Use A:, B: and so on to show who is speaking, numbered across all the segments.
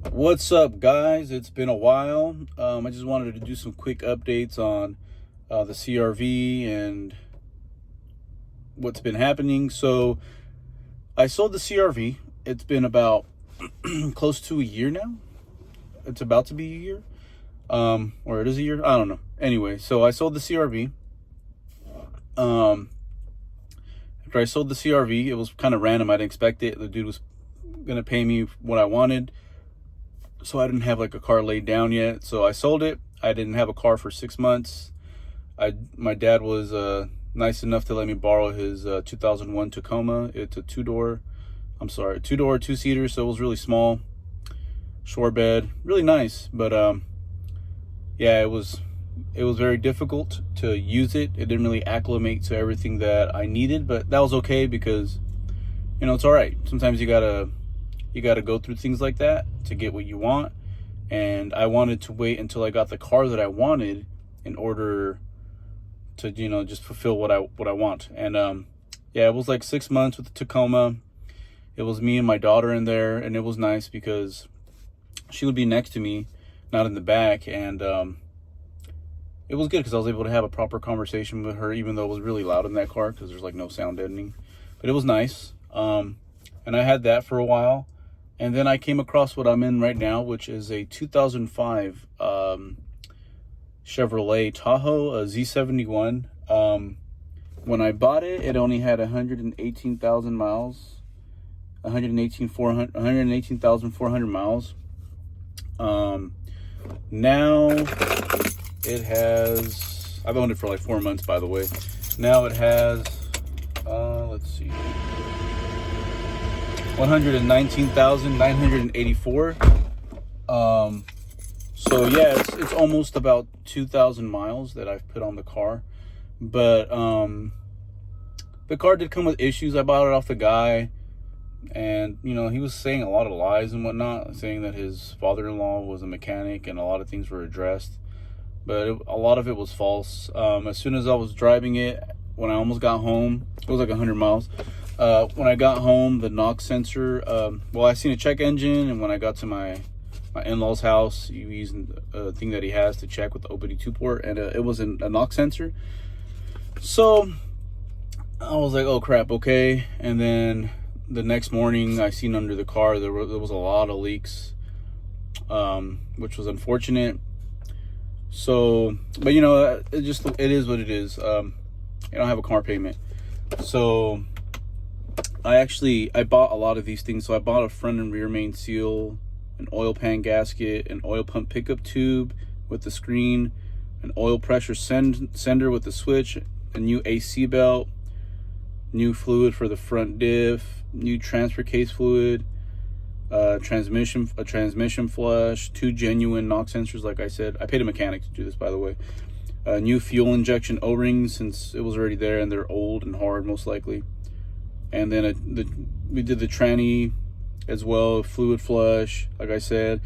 A: What's up, guys? It's been a while. I just wanted to do some quick updates on the CRV and what's been happening. So I sold the CRV. It's been about close to a year now. It's about to be a year, or it is a year. I don't know. Anyway, so I sold the CRV. After I sold the CRV, it was kind of random. I didn't expect it. The dude was gonna pay me what I wanted. So I didn't have like a car laid down yet. So I sold it. I didn't have a car for 6 months. My dad was nice enough to let me borrow his 2001 Tacoma. It's a two-door, two-seater. So it was really small, shore bed, really nice. But yeah, it was very difficult to use it. It didn't really acclimate to everything that I needed, but that was okay because, it's all right. Sometimes you gotta go through things like that to get what you want. And I wanted to wait until I got the car that I wanted in order to, just fulfill what I want. And yeah, it was like 6 months with the Tacoma. It was me and my daughter in there, and it was nice because she would be next to me, not in the back. And it was good because I was able to have a proper conversation with her, even though it was really loud in that car because there's like no sound deadening. But it was nice. And I had that for a while. And then I came across what I'm in right now, which is a 2005 Chevrolet Tahoe, a Z71. When I bought it, it only had 118,000 miles, 118,400 miles. Now it has, I've owned it for like 4 months, by the way. Now it has, let's see, 119,984. So yeah, it's almost about 2,000 miles that I've put on the car. But the car did come with issues. I bought it off the guy, and he was saying a lot of lies and whatnot, saying that his father-in-law was a mechanic and a lot of things were addressed, but a lot of it was false. As soon as I was driving it, when I almost got home, it was like 100 miles. When I got home, the knock sensor, I seen a check engine, and when I got to my in-law's house, he used a thing that he has to check with the OBD2 port, and it was a knock sensor. So I was like, oh crap, okay. And then the next morning, I seen under the car there was a lot of leaks, which was unfortunate. So, but it is what it is. I don't have a car payment, so I bought a lot of these things. So I bought a front and rear main seal, an oil pan gasket, an oil pump pickup tube with the screen, an oil pressure sender with the switch, a new AC belt, new fluid for the front diff, new transfer case fluid, a transmission flush, 2 genuine knock sensors. Like I said, I paid a mechanic to do this, by the way. New fuel injection O-rings, since it was already there and they're old and hard most likely. And then we did the tranny as well, fluid flush, like I said.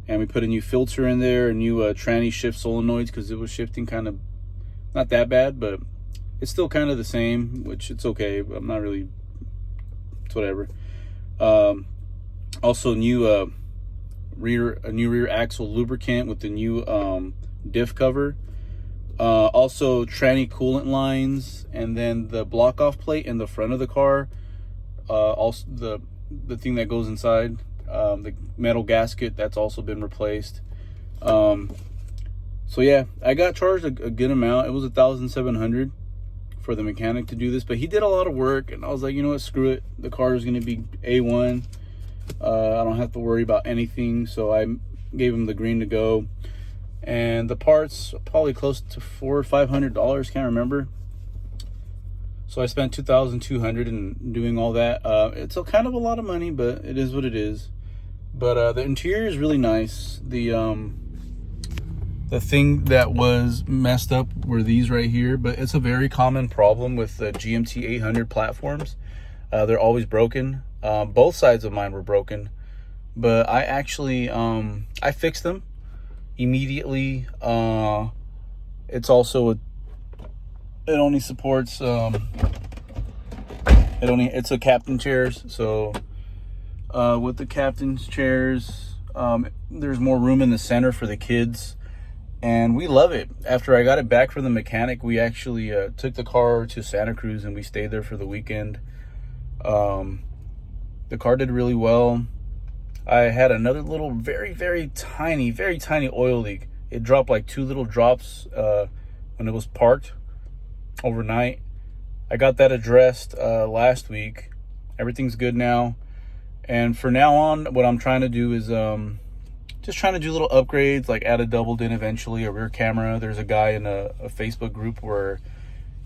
A: And we put a new filter in there, a new tranny shift solenoids, because it was shifting kind of, not that bad, but it's still kind of the same, which it's okay. I'm not really, it's whatever. Also, a new rear axle lubricant with the new diff cover. Also tranny coolant lines, and then the block off plate in the front of the car, also the thing that goes inside, the metal gasket, that's also been replaced. So yeah, I got charged a good amount. It was 1,700 for the mechanic to do this, but he did a lot of work, and I was like, you know what, screw it, the car is going to be A1. I don't have to worry about anything, so I gave him the green to go. And the parts, probably close to $400 or $500, can't remember. So I spent $2,200 in doing all that. It's kind of a lot of money, but it is what it is. But the interior is really nice. The thing that was messed up were these right here, but it's a very common problem with the Gmt800 platforms. They're always broken. Both sides of mine were broken, but I actually I fixed them immediately. It's also it only supports it's a captain chairs. So with the captain's chairs, There's more room in the center for the kids, and we love it. After I got it back from the mechanic, we actually took the car to Santa Cruz and we stayed there for the weekend. The car did really well. I had another little very tiny oil leak. It dropped like 2 little drops when it was parked overnight. I got that addressed last week. Everything's good now. And for now on, what I'm trying to do is just trying to do little upgrades, like add a double din eventually, a rear camera. There's a guy in a Facebook group where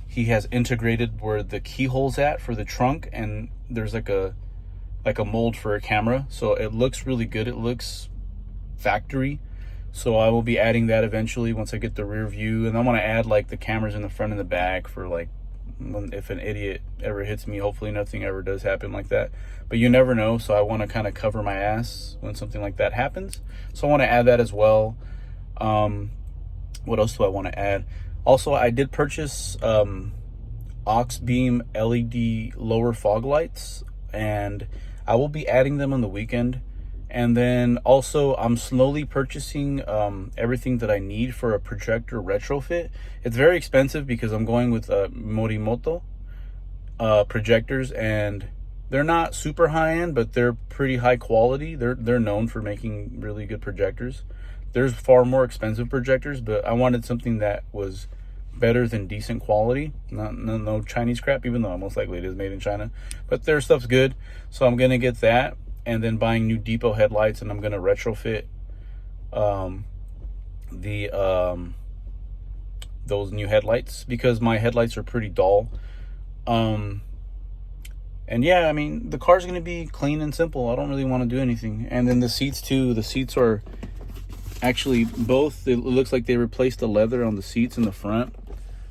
A: he has integrated where the keyhole's at for the trunk, and there's like a mold for a camera. So it looks really good. It looks factory. So I will be adding that eventually once I get the rear view. And I want to add like the cameras in the front and the back for like, if an idiot ever hits me. Hopefully nothing ever does happen like that, but you never know. So I want to kind of cover my ass when something like that happens. So I want to add that as well. What else do I want to add? Also, I did purchase aux beam LED lower fog lights, and I will be adding them on the weekend. And then also I'm slowly purchasing everything that I need for a projector retrofit. It's very expensive because I'm going with Morimoto projectors, and they're not super high end, but they're pretty high quality. They're known for making really good projectors. There's far more expensive projectors, but I wanted something that was better than decent quality. No Chinese crap, even though most likely it is made in China, but their stuff's good. So I'm gonna get that, and then buying new depot headlights, and I'm gonna retrofit those new headlights because my headlights are pretty dull. And yeah, I mean, the car's gonna be clean and simple. I don't really want to do anything. And then the seats too. The seats are actually both. It looks like they replaced the leather on the seats in the front.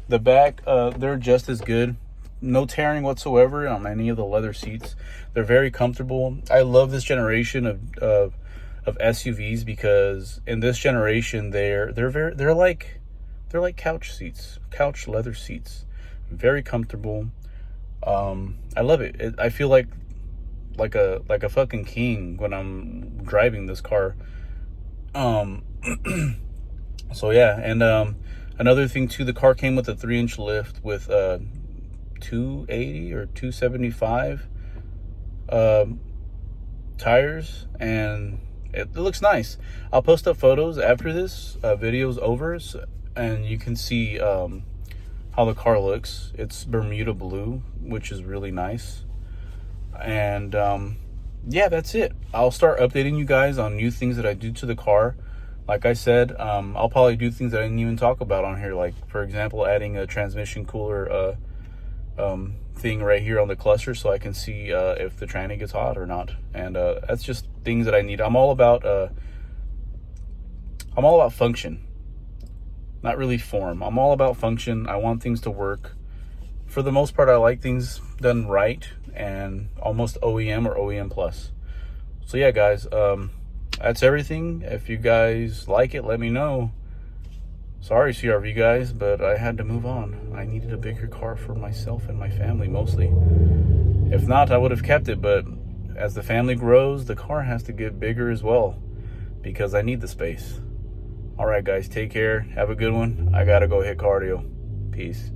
A: The back, they're just as good. No tearing whatsoever on any of the leather seats. They're very comfortable. I love this generation of SUVs because in this generation they're like couch seats, couch leather seats. Very comfortable. I love it. I feel like a fucking king when I'm driving this car. So yeah, and another thing too, the car came with a 3-inch lift with 280 or 275 tires, and it looks nice. I'll post up photos after this video's over, and you can see how the car looks. It's Bermuda blue, which is really nice. And yeah, that's it. I'll start updating you guys on new things that I do to the car. Like I said, I'll probably do things that I didn't even talk about on here, like for example adding a transmission cooler thing right here on the cluster so I can see if the tranny gets hot or not. And that's just things that I need. I'm all about function, not really form. I'm all about function. I want things to work. For the most part, I like things done right and almost OEM or OEM plus. So yeah, guys, that's everything. If you guys like it, let me know. Sorry, CRV guys, but I had to move on. I needed a bigger car for myself and my family mostly. If not, I would have kept it, but as the family grows, the car has to get bigger as well because I need the space. All right, guys, take care. Have a good one. I gotta go hit cardio. Peace.